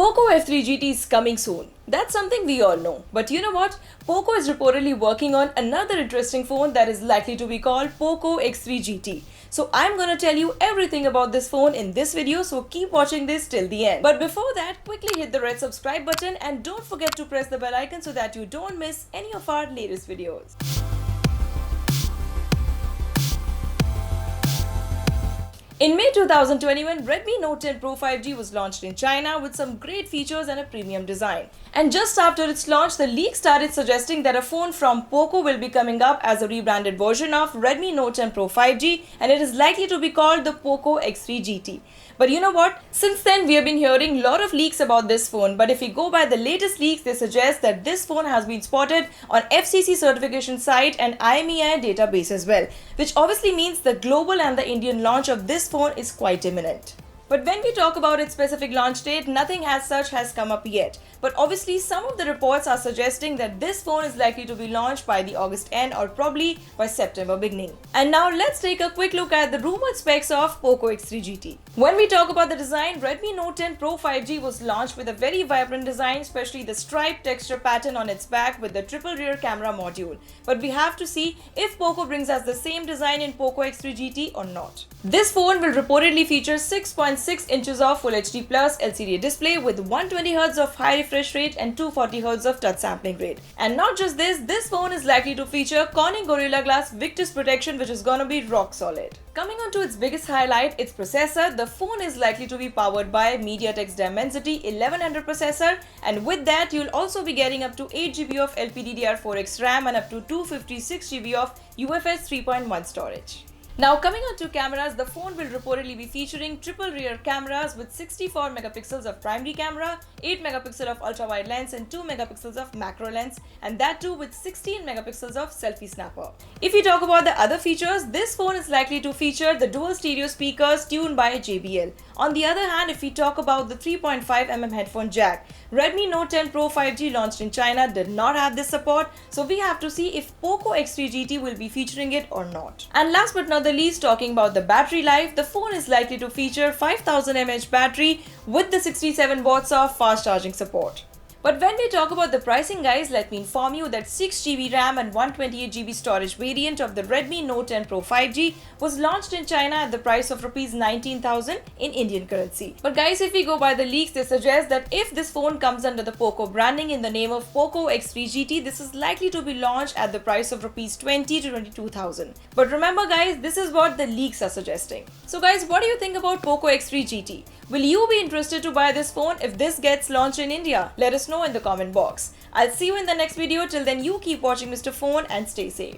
Poco F3 GT is coming soon. That's something we all know. But you know what? Poco is reportedly working on another interesting phone that is likely to be called Poco X3 GT. So I'm gonna tell you everything about this phone in this video, so keep watching this till the end. But before that, quickly hit the red subscribe button and don't forget to press the bell icon so that you don't miss any of our latest videos. In May 2021, Redmi Note 10 Pro 5G was launched in China with some great features and a premium design. And just after its launch, the leak started suggesting that a phone from Poco will be coming up as a rebranded version of Redmi Note 10 Pro 5G, and it is likely to be called the Poco X3 GT. But you know what? Since then, we have been hearing a lot of leaks about this phone, but if we go by the latest leaks, they suggest that this phone has been spotted on FCC certification site and IMEI database as well, which obviously means the global and the Indian launch of this phone is quite imminent. But when we talk about its specific launch date, nothing as such has come up yet. But obviously, some of the reports are suggesting that this phone is likely to be launched by the August end or probably by September beginning. And now let's take a quick look at the rumored specs of Poco X3 GT. When we talk about the design, Redmi Note 10 Pro 5G was launched with a very vibrant design, especially the striped texture pattern on its back with the triple rear camera module. But we have to see if Poco brings us the same design in Poco X3 GT or not. This phone will reportedly feature 6.6 inches of Full HD Plus LCD display with 120Hz of high refresh rate and 240Hz of touch sampling rate. And not just this phone is likely to feature Corning Gorilla Glass Victus protection, which is gonna be rock solid. Coming on to its biggest highlight, its processor, the phone is likely to be powered by MediaTek's Dimensity 1100 processor, and with that you'll also be getting up to 8GB of LPDDR4X RAM and up to 256GB of UFS 3.1 storage. Now coming on to cameras, the phone will reportedly be featuring triple rear cameras with 64 megapixels of primary camera, 8 megapixel of ultra wide lens and 2 megapixels of macro lens, and that too with 16 megapixels of selfie snapper. If we talk about the other features, this phone is likely to feature the dual stereo speakers tuned by JBL. On the other hand, if we talk about the 3.5mm headphone jack, Redmi Note 10 Pro 5G launched in China did not have this support, so we have to see if Poco X3 GT will be featuring it or not. And last but not the least, talking about the battery life, the phone is likely to feature 5000 mAh battery with the 67 watts of fast charging support. But when we talk about the pricing, guys, let me inform you that 6GB RAM and 128GB storage variant of the Redmi Note 10 Pro 5G was launched in China at the price of Rs 19,000 in Indian currency. But guys, if we go by the leaks, they suggest that if this phone comes under the Poco branding in the name of Poco X3 GT, this is likely to be launched at the price of Rs 20 to 22,000. But remember guys, this is what the leaks are suggesting. So guys, what do you think about Poco X3 GT? Will you be interested to buy this phone if this gets launched in India? Let us know in the comment box. I'll see you in the next video. Till then, you keep watching Mr. Phone and stay safe.